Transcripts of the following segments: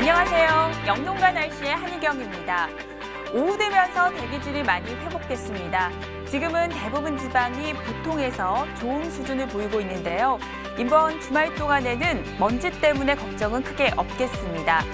안녕하세요. 영농가 날씨의 한희경입니다. 오후 되면서 대기질이 많이 회복됐습니다. 지금은 대부분 지방이 보통에서 좋은 수준을 보이고 있는데요. 이번 주말 동안에는 먼지 때문에 걱정은 크게 없겠습니다.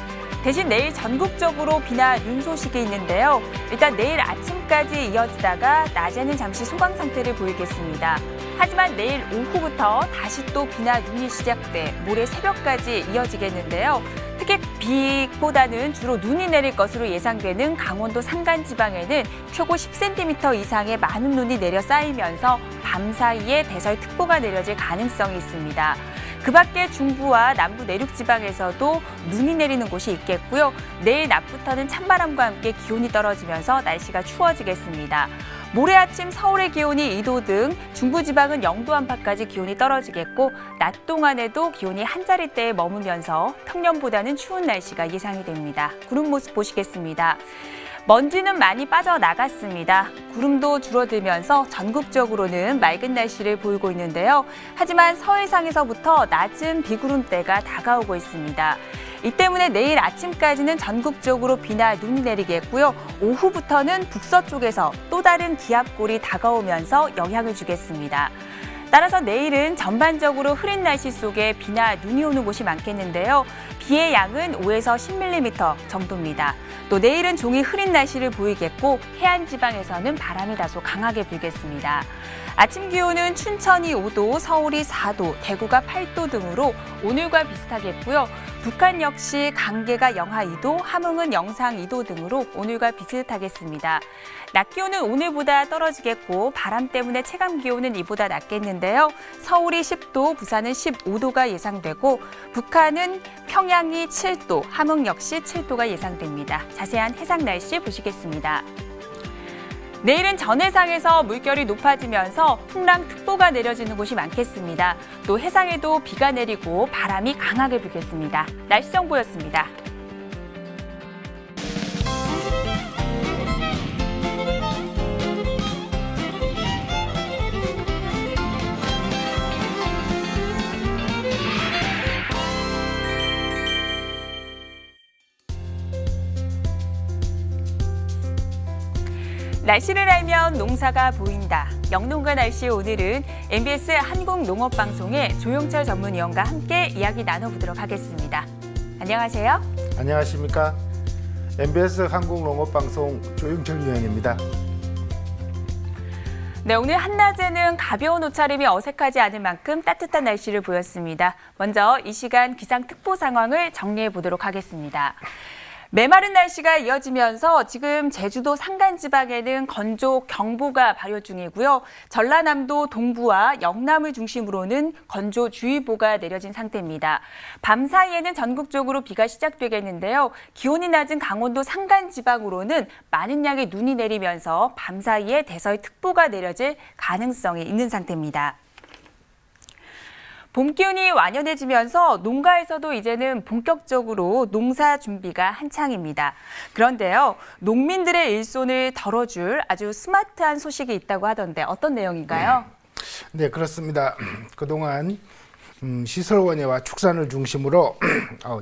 대신 내일 전국적으로 비나 눈 소식이 있는데요. 일단 내일 아침까지 이어지다가 낮에는 잠시 소강 상태를 보이겠습니다. 하지만 내일 오후부터 다시 또 비나 눈이 시작돼 모레 새벽까지 이어지겠는데요. 특히 비보다는 주로 눈이 내릴 것으로 예상되는 강원도 산간지방에는 최고 10cm 이상의 많은 눈이 내려 쌓이면서 밤 사이에 대설특보가 내려질 가능성이 있습니다. 그 밖에 중부와 남부 내륙지방에서도 눈이 내리는 곳이 있겠고요. 내일 낮부터는 찬바람과 함께 기온이 떨어지면서 날씨가 추워지겠습니다. 모레 아침 서울의 기온이 2도 등 중부지방은 0도 안팎까지 기온이 떨어지겠고 낮 동안에도 기온이 한자리대에 머무면서 평년보다는 추운 날씨가 예상이 됩니다. 구름 모습 보시겠습니다. 먼지는 많이 빠져나갔습니다. 구름도 줄어들면서 전국적으로는 맑은 날씨를 보이고 있는데요. 하지만 서해상에서부터 낮은 비구름대가 다가오고 있습니다. 이 때문에 내일 아침까지는 전국적으로 비나 눈이 내리겠고요. 오후부터는 북서쪽에서 또 다른 기압골이 다가오면서 영향을 주겠습니다. 따라서 내일은 전반적으로 흐린 날씨 속에 비나 눈이 오는 곳이 많겠는데요. 비의 양은 5에서 10mm 정도입니다. 또 내일은 종일 흐린 날씨를 보이겠고 해안 지방에서는 바람이 다소 강하게 불겠습니다. 아침 기온은 춘천이 5도, 서울이 4도, 대구가 8도 등으로 오늘과 비슷하겠고요. 북한 역시 강계가 영하 2도, 함흥은 영상 2도 등으로 오늘과 비슷하겠습니다. 낮 기온은 오늘보다 떨어지겠고 바람 때문에 체감 기온은 이보다 낮겠는데요. 서울이 10도, 부산은 15도가 예상되고 북한은 평양이 7도, 함흥 역시 7도가 예상됩니다. 자세한 해상 날씨 보시겠습니다. 내일은 전해상에서 물결이 높아지면서 풍랑특보가 내려지는 곳이 많겠습니다. 또 해상에도 비가 내리고 바람이 강하게 불겠습니다. 날씨 정보였습니다. 날씨를 알면 농사가 보인다. 영농가 날씨 오늘은 MBS 한국농업방송의 조용철 전문위원과 함께 이야기 나눠보도록 하겠습니다. 안녕하세요. 안녕하십니까. MBS 한국농업방송 조용철 위원입니다. 네, 오늘 한낮에는 가벼운 옷차림이 어색하지 않을 만큼 따뜻한 날씨를 보였습니다. 먼저 이 시간 기상특보 상황을 정리해 보도록 하겠습니다. 메마른 날씨가 이어지면서 지금 제주도 산간지방에는 건조 경보가 발효 중이고요. 전라남도 동부와 영남을 중심으로는 건조주의보가 내려진 상태입니다. 밤 사이에는 전국적으로 비가 시작되겠는데요. 기온이 낮은 강원도 산간지방으로는 많은 양의 눈이 내리면서 밤 사이에 대설특보가 내려질 가능성이 있는 상태입니다. 봄 기운이 완연해지면서 농가에서도 이제는 본격적으로 농사 준비가 한창입니다. 그런데요, 농민들의 일손을 덜어줄 아주 스마트한 소식이 있다고 하던데 어떤 내용인가요? 네, 그렇습니다. 그동안 시설원예와 축산을 중심으로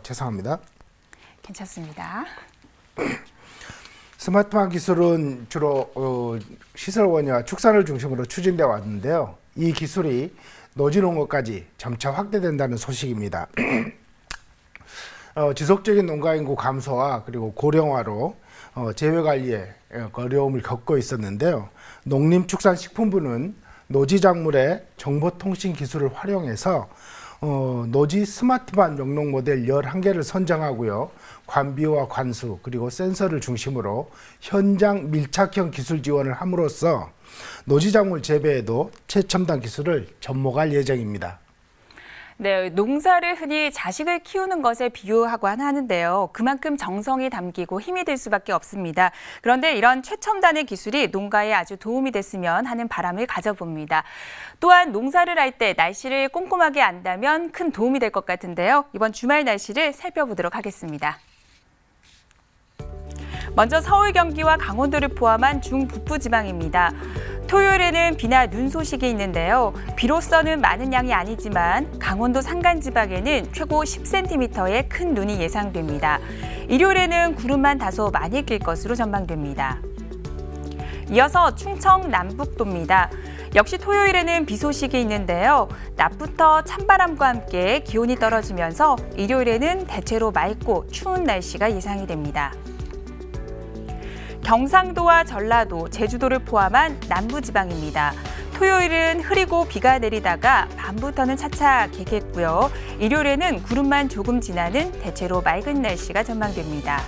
죄송합니다. 괜찮습니다. 스마트팜 기술은 주로 시설원예와 축산을 중심으로 추진되어 왔는데요. 이 기술이 노지농업까지 점차 확대된다는 소식입니다. 지속적인 농가인구 감소와 그리고 고령화로 재배관리에 어려움을 겪고 있었는데요. 농림축산식품부는 노지작물의 정보통신 기술을 활용해서 노지 스마트팜 영농 모델 11개를 선정하고요. 관비와 관수 그리고 센서를 중심으로 현장 밀착형 기술 지원을 함으로써 노지작물 재배에도 최첨단 기술을 접목할 예정입니다. 네, 농사를 흔히 자식을 키우는 것에 비유하고 하는데요. 그만큼 정성이 담기고 힘이 들 수밖에 없습니다. 그런데 이런 최첨단의 기술이 농가에 아주 도움이 됐으면 하는 바람을 가져봅니다. 또한 농사를 할 때 날씨를 꼼꼼하게 안다면 큰 도움이 될 것 같은데요. 이번 주말 날씨를 살펴보도록 하겠습니다. 먼저 서울, 경기와 강원도를 포함한 중북부 지방입니다. 토요일에는 비나 눈 소식이 있는데요. 비로서는 많은 양이 아니지만 강원도 산간지방에는 최고 10cm의 큰 눈이 예상됩니다. 일요일에는 구름만 다소 많이 낄 것으로 전망됩니다. 이어서 충청 남북도입니다. 역시 토요일에는 비 소식이 있는데요. 낮부터 찬바람과 함께 기온이 떨어지면서 일요일에는 대체로 맑고 추운 날씨가 예상이 됩니다. 경상도와 전라도, 제주도를 포함한 남부지방입니다. 토요일은 흐리고 비가 내리다가 밤부터는 차차 개겠고요. 일요일에는 구름만 조금 지나는 대체로 맑은 날씨가 전망됩니다.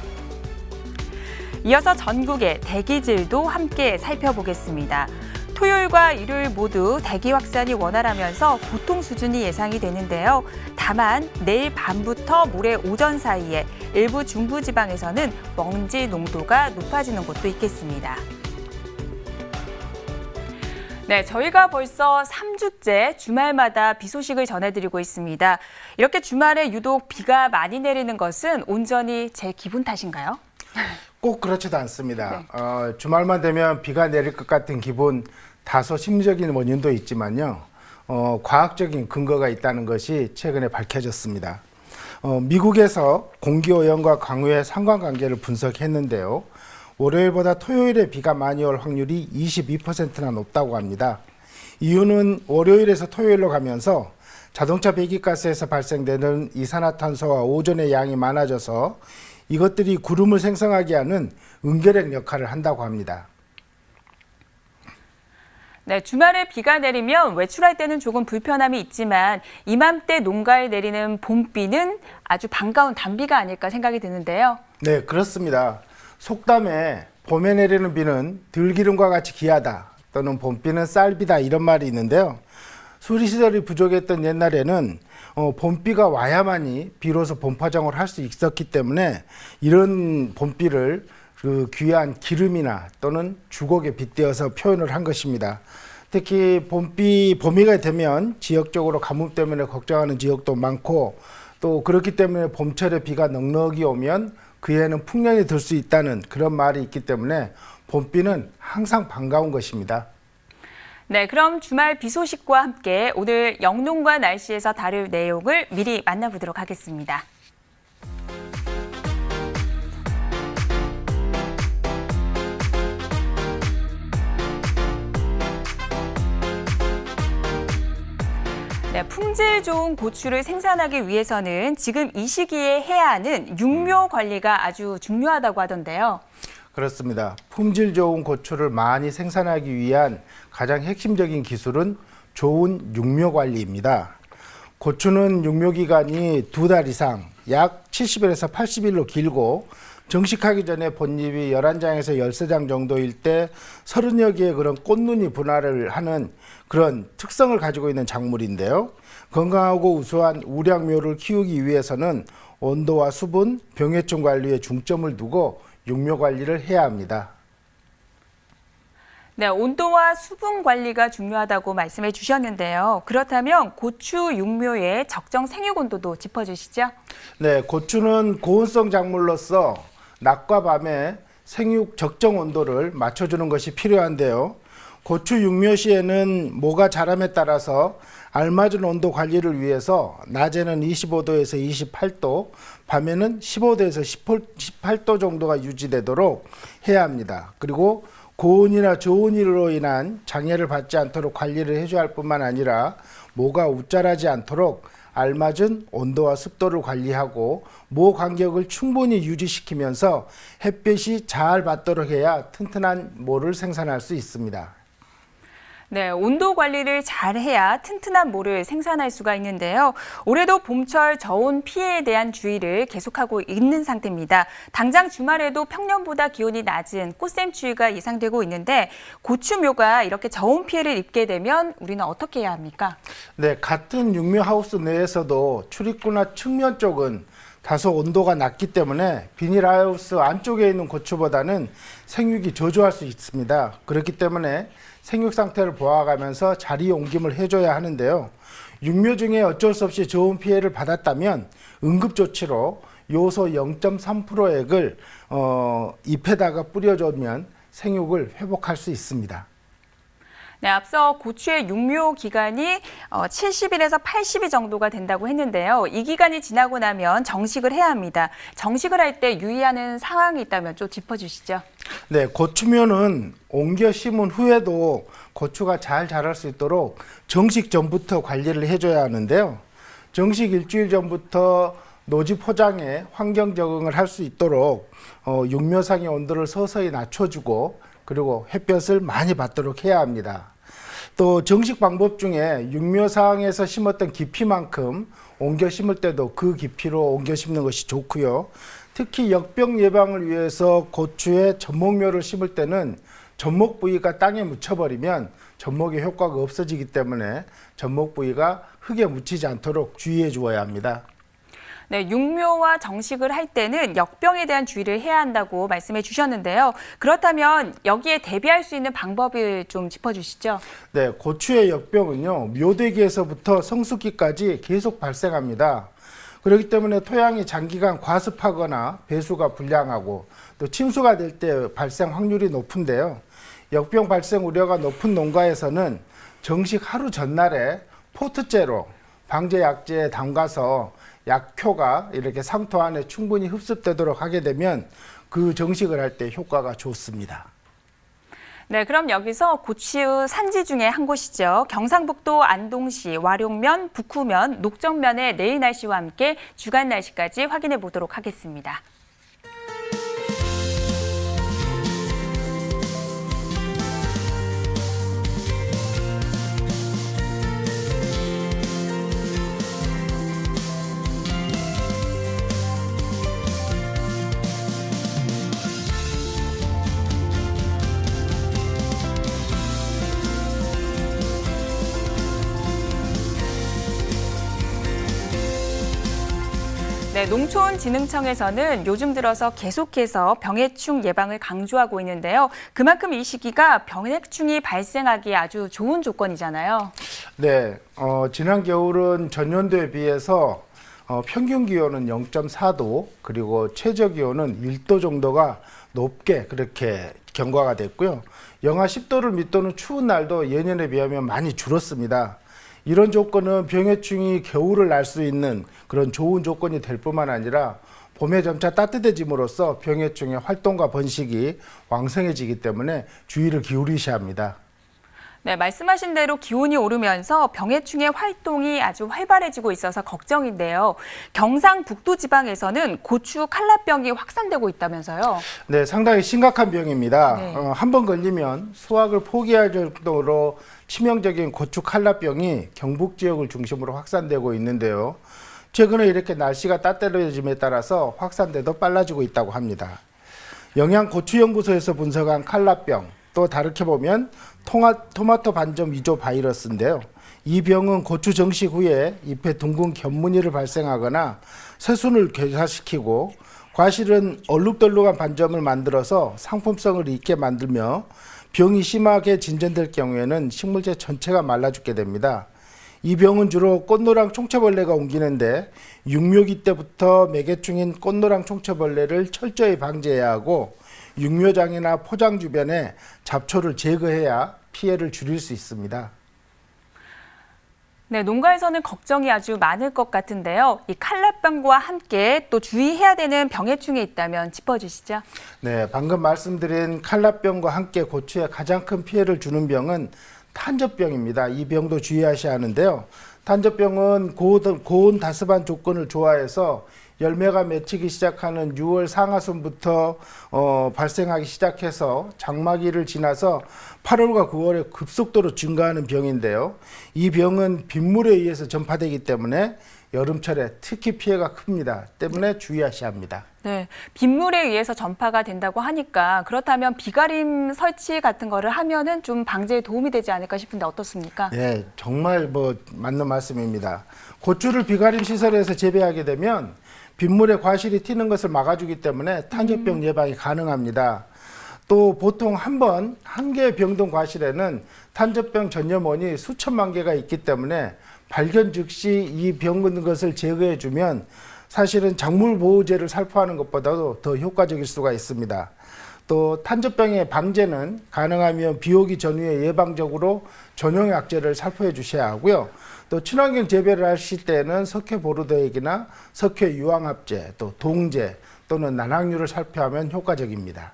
이어서 전국의 대기질도 함께 살펴보겠습니다. 토요일과 일요일 모두 대기 확산이 원활하면서 보통 수준이 예상이 되는데요. 다만 내일 밤부터 모레 오전 사이에 일부 중부지방에서는 먼지 농도가 높아지는 곳도 있겠습니다. 네, 저희가 벌써 3주째 주말마다 비 소식을 전해드리고 있습니다. 이렇게 주말에 유독 비가 많이 내리는 것은 온전히 제 기분 탓인가요? 꼭 그렇지도 않습니다. 주말만 되면 비가 내릴 것 같은 기분, 다소 심리적인 원인도 있지만요. 과학적인 근거가 있다는 것이 최근에 밝혀졌습니다. 미국에서 공기오염과 강우의 상관관계를 분석했는데요. 월요일보다 토요일에 비가 많이 올 확률이 22%나 높다고 합니다. 이유는 월요일에서 토요일로 가면서 자동차 배기가스에서 발생되는 이산화탄소와 오존의 양이 많아져서 이것들이 구름을 생성하게 하는 응결핵 역할을 한다고 합니다. 네, 주말에 비가 내리면 외출할 때는 조금 불편함이 있지만 이맘때 농가에 내리는 봄비는 아주 반가운 단비가 아닐까 생각이 드는데요. 네, 그렇습니다. 속담에 봄에 내리는 비는 들기름과 같이 귀하다 또는 봄비는 쌀비다 이런 말이 있는데요. 수리시설이 부족했던 옛날에는 봄비가 와야만이 비로소 봄파종을 할 수 있었기 때문에 이런 봄비를 그 귀한 기름이나 또는 주걱에 빗대어서 표현을 한 것입니다. 특히 봄비가 되면 지역적으로 가뭄 때문에 걱정하는 지역도 많고 또 그렇기 때문에 봄철에 비가 넉넉히 오면 그 해에는 풍년이 들 수 있다는 그런 말이 있기 때문에 봄비는 항상 반가운 것입니다. 네, 그럼 주말 비 소식과 함께 오늘 영농과 날씨에서 다룰 내용을 미리 만나보도록 하겠습니다. 네, 품질 좋은 고추를 생산하기 위해서는 지금 이 시기에 해야 하는 육묘 관리가 아주 중요하다고 하던데요. 그렇습니다. 품질 좋은 고추를 많이 생산하기 위한 가장 핵심적인 기술은 좋은 육묘 관리입니다. 고추는 육묘 기간이 2달 이상 약 70일에서 80일로 길고 정식하기 전에 본잎이 11장에서 13장 정도일 때 30여 개의 그런 꽃눈이 분화를 하는 그런 특성을 가지고 있는 작물인데요. 건강하고 우수한 우량묘를 키우기 위해서는 온도와 수분, 병해충 관리에 중점을 두고 육묘 관리를 해야 합니다. 네, 온도와 수분 관리가 중요하다고 말씀해 주셨는데요. 그렇다면 고추 육묘의 적정 생육 온도도 짚어주시죠. 네, 고추는 고온성 작물로서 낮과 밤에 생육 적정 온도를 맞춰주는 것이 필요한데요. 고추 육묘 시에는 모가 자람에 따라서 알맞은 온도 관리를 위해서 낮에는 25도에서 28도, 밤에는 15도에서 18도 정도가 유지되도록 해야 합니다. 그리고 고온이나 저온으로 인한 장애를 받지 않도록 관리를 해줘야 할 뿐만 아니라 모가 웃자라지 않도록 알맞은 온도와 습도를 관리하고 모 간격을 충분히 유지시키면서 햇볕이 잘 받도록 해야 튼튼한 모를 생산할 수 있습니다. 네, 온도 관리를 잘 해야 튼튼한 모를 생산할 수가 있는데요. 올해도 봄철 저온 피해에 대한 주의를 계속하고 있는 상태입니다. 당장 주말에도 평년보다 기온이 낮은 꽃샘추위가 예상되고 있는데 고추묘가 이렇게 저온 피해를 입게 되면 우리는 어떻게 해야 합니까? 네, 같은 육묘 하우스 내에서도 출입구나 측면 쪽은 다소 온도가 낮기 때문에 비닐하우스 안쪽에 있는 고추보다는 생육이 저조할 수 있습니다. 그렇기 때문에 생육 상태를 보아가면서 자리 옮김을 해줘야 하는데요. 육묘 중에 어쩔 수 없이 저온 피해를 받았다면 응급조치로 요소 0.3%액을 잎에다가 뿌려주면 생육을 회복할 수 있습니다. 네, 앞서 고추의 육묘 기간이 70일에서 80일 정도가 된다고 했는데요. 이 기간이 지나고 나면 정식을 해야 합니다. 정식을 할 때 유의하는 상황이 있다면 좀 짚어주시죠. 네, 고추묘는 옮겨 심은 후에도 고추가 잘 자랄 수 있도록 정식 전부터 관리를 해줘야 하는데요. 정식 일주일 전부터 노지 포장에 환경 적응을 할 수 있도록 육묘상의 온도를 서서히 낮춰주고 그리고 햇볕을 많이 받도록 해야 합니다. 또 정식 방법 중에 육묘상에서 심었던 깊이만큼 옮겨 심을 때도 그 깊이로 옮겨 심는 것이 좋고요. 특히 역병 예방을 위해서 고추에 전목묘를 심을 때는 전목 부위가 땅에 묻혀버리면 전목의 효과가 없어지기 때문에 전목 부위가 흙에 묻히지 않도록 주의해 주어야 합니다. 네, 육묘와 정식을 할 때는 역병에 대한 주의를 해야 한다고 말씀해 주셨는데요. 그렇다면 여기에 대비할 수 있는 방법을 좀 짚어주시죠. 네, 고추의 역병은요, 묘대기에서부터 성숙기까지 계속 발생합니다. 그렇기 때문에 토양이 장기간 과습하거나 배수가 불량하고 또 침수가 될 때 발생 확률이 높은데요. 역병 발생 우려가 높은 농가에서는 정식 하루 전날에 포트제로 방제 약재에 담가서 약효가 이렇게 상토 안에 충분히 흡습되도록 하게 되면 그 정식을 할 때 효과가 좋습니다. 네, 그럼 여기서 고추 산지 중에 한 곳이죠. 경상북도 안동시 와룡면, 북후면, 녹정면의 내일 날씨와 함께 주간 날씨까지 확인해 보도록 하겠습니다. 네, 농촌진흥청에서는 요즘 들어서 계속해서 병해충 예방을 강조하고 있는데요. 그만큼 이 시기가 병해충이 발생하기에 아주 좋은 조건이잖아요. 네, 지난 겨울은 전년도에 비해서 평균 기온은 0.4도 그리고 최저 기온은 1도 정도가 높게 그렇게 경과가 됐고요. 영하 10도를 밑도는 추운 날도 예년에 비하면 많이 줄었습니다. 이런 조건은 병해충이 겨울을 날 수 있는 그런 좋은 조건이 될 뿐만 아니라 봄에 점차 따뜻해짐으로써 병해충의 활동과 번식이 왕성해지기 때문에 주의를 기울이셔야 합니다. 네, 말씀하신 대로 기온이 오르면서 병해충의 활동이 아주 활발해지고 있어서 걱정인데요. 경상북도 지방에서는 고추 칼라병이 확산되고 있다면서요. 네, 상당히 심각한 병입니다. 네. 한 번 걸리면 수확을 포기할 정도로 치명적인 고추 칼라병이 경북 지역을 중심으로 확산되고 있는데요. 최근에 이렇게 날씨가 따뜻해짐에 따라서 확산대도 빨라지고 있다고 합니다. 영양고추연구소에서 분석한 칼라병, 또 다르게 보면 토마토 반점 위조 바이러스인데요. 이 병은 고추 정식 후에 잎에 둥근 견무늬를 발생하거나 새순을 괴사시키고 과실은 얼룩덜룩한 반점을 만들어서 상품성을 잃게 만들며 병이 심하게 진전될 경우에는 식물체 전체가 말라 죽게 됩니다. 이 병은 주로 꽃노랑 총체벌레가 옮기는데 육묘기 때부터 매개충인 꽃노랑 총체벌레를 철저히 방지해야 하고 육묘장이나 포장 주변에 잡초를 제거해야 피해를 줄일 수 있습니다. 네, 농가에서는 걱정이 아주 많을 것 같은데요. 이 칼라병과 함께 또 주의해야 되는 병해충이 있다면 짚어주시죠. 네, 방금 말씀드린 칼라병과 함께 고추에 가장 큰 피해를 주는 병은 탄저병입니다. 이 병도 주의하셔야 하는데요. 탄저병은 고온 다습한 조건을 좋아해서 열매가 맺히기 시작하는 6월 상하순부터 발생하기 시작해서 장마기를 지나서 8월과 9월에 급속도로 증가하는 병인데요. 이 병은 빗물에 의해서 전파되기 때문에 여름철에 특히 피해가 큽니다. 때문에 주의하셔야 합니다. 네, 빗물에 의해서 전파가 된다고 하니까 그렇다면 비가림 설치 같은 거를 하면은 좀 방제에 도움이 되지 않을까 싶은데 어떻습니까? 네, 정말 맞는 말씀입니다. 고추를 비가림 시설에서 재배하게 되면 빗물에 과실이 튀는 것을 막아주기 때문에 탄저병 예방이 가능합니다. 또 보통 한 개의 병든 과실에는 탄저병 전염원이 수천만 개가 있기 때문에 발견 즉시 이 병든 것을 제거해주면 사실은 작물 보호제를 살포하는 것보다도 더 효과적일 수가 있습니다. 또 탄저병의 방제는 가능하면 비 오기 전후에 예방적으로 전용 약제를 살포해 주셔야 하고요. 또 친환경 재배를 하실 때는 석회 보르도액이나 석회 유황합제, 또 동제 또는 난황류를 살포하면 효과적입니다.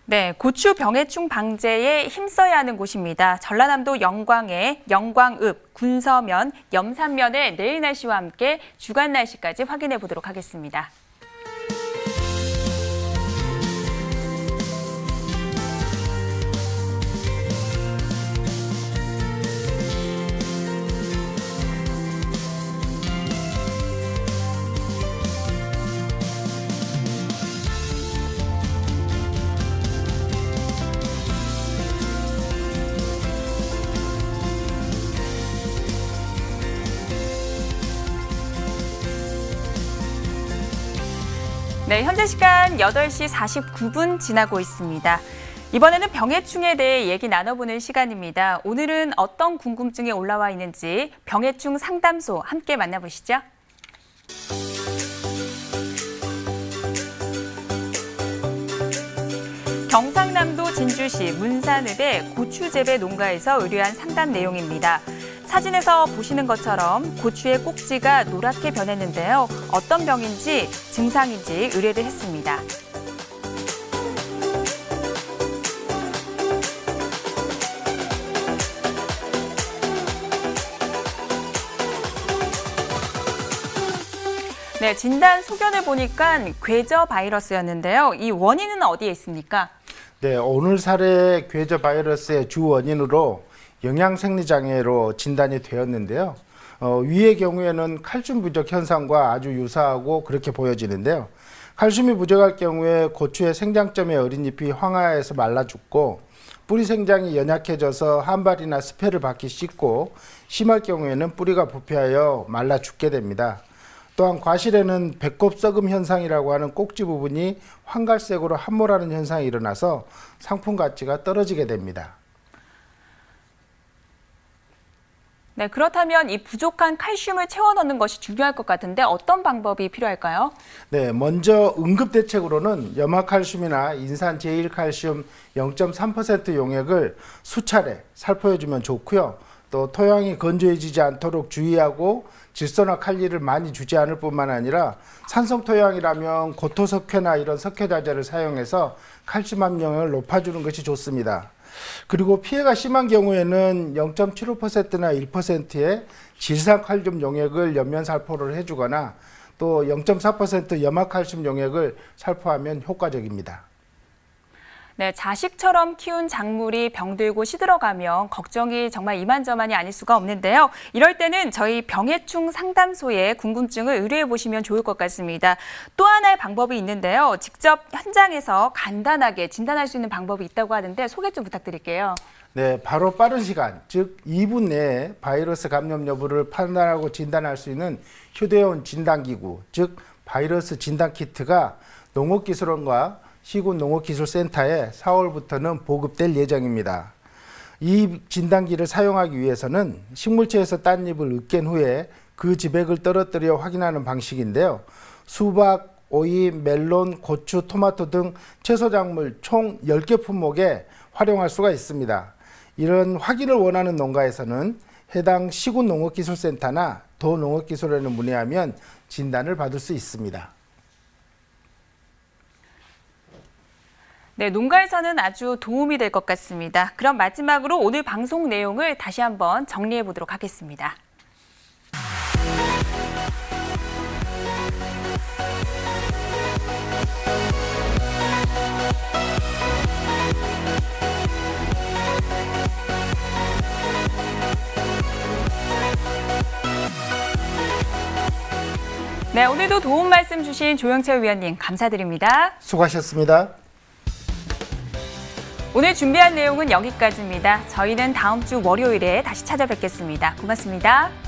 네, 고추 병해충 방제에 힘써야 하는 곳입니다. 전라남도 영광의 영광읍, 군서면, 염산면의 내일 날씨와 함께 주간 날씨까지 확인해 보도록 하겠습니다. 네, 현재 시간 8시 49분 지나고 있습니다. 이번에는 병해충에 대해 얘기 나눠보는 시간입니다. 오늘은 어떤 궁금증이 올라와 있는지 병해충 상담소 함께 만나보시죠. 경상남도 진주시 문산읍의 고추 재배 농가에서 의뢰한 상담 내용입니다. 사진에서 보시는 것처럼 고추의 꼭지가 노랗게 변했는데요. 어떤 병인지 증상인지 의뢰를 했습니다. 네, 진단 소견을 보니까 궤저 바이러스였는데요. 이 원인은 어디에 있습니까? 네, 오늘 사례 궤저 바이러스의 주 원인으로 영양생리장애로 진단이 되었는데요. 위의 경우에는 칼슘 부족 현상과 아주 유사하고 그렇게 보여지는데요. 칼슘이 부족할 경우에 고추의 생장점의 어린 잎이 황화해서 말라 죽고 뿌리 생장이 연약해져서 한발이나 스패를 받기 쉽고 심할 경우에는 뿌리가 부패하여 말라 죽게 됩니다. 또한 과실에는 배꼽 썩음 현상이라고 하는 꼭지 부분이 황갈색으로 함몰하는 현상이 일어나서 상품 가치가 떨어지게 됩니다. 네, 그렇다면 이 부족한 칼슘을 채워 넣는 것이 중요할 것 같은데 어떤 방법이 필요할까요? 네, 먼저 응급대책으로는 염화칼슘이나 인산 제1칼슘 0.3% 용액을 수차례 살포해주면 좋고요. 또 토양이 건조해지지 않도록 주의하고 질소나 칼리를 많이 주지 않을 뿐만 아니라 산성 토양이라면 고토석회나 이런 석회자재를 사용해서 칼슘 함량을 높아주는 것이 좋습니다. 그리고 피해가 심한 경우에는 0.75%나 1%의 질산칼슘 용액을 옆면 살포를 해주거나 또 0.4% 염화칼슘 용액을 살포하면 효과적입니다. 네, 자식처럼 키운 작물이 병들고 시들어가면 걱정이 정말 이만저만이 아닐 수가 없는데요. 이럴 때는 저희 병해충 상담소에 궁금증을 의뢰해 보시면 좋을 것 같습니다. 또 하나의 방법이 있는데요. 직접 현장에서 간단하게 진단할 수 있는 방법이 있다고 하는데 소개 좀 부탁드릴게요. 네, 바로 빠른 시간, 즉 2분 내에 바이러스 감염 여부를 판단하고 진단할 수 있는 휴대용 진단기구, 즉 바이러스 진단키트가 농업기술원과 시군농업기술센터에 4월부터는 보급될 예정입니다. 이 진단기를 사용하기 위해서는 식물체에서 딴잎을 으깬 후에 그 지백을 떨어뜨려 확인하는 방식인데요. 수박, 오이, 멜론, 고추, 토마토 등 채소작물 총 10개 품목에 활용할 수가 있습니다. 이런 확인을 원하는 농가에서는 해당 시군농업기술센터나 도농업기술원에 문의하면 진단을 받을 수 있습니다. 네, 농가에서는 아주 도움이 될 것 같습니다. 그럼 마지막으로 오늘 방송 내용을 다시 한번 정리해 보도록 하겠습니다. 네, 오늘도 도움 말씀 주신 조영철 위원님 감사드립니다. 수고하셨습니다. 오늘 준비한 내용은 여기까지입니다. 저희는 다음 주 월요일에 다시 찾아뵙겠습니다. 고맙습니다.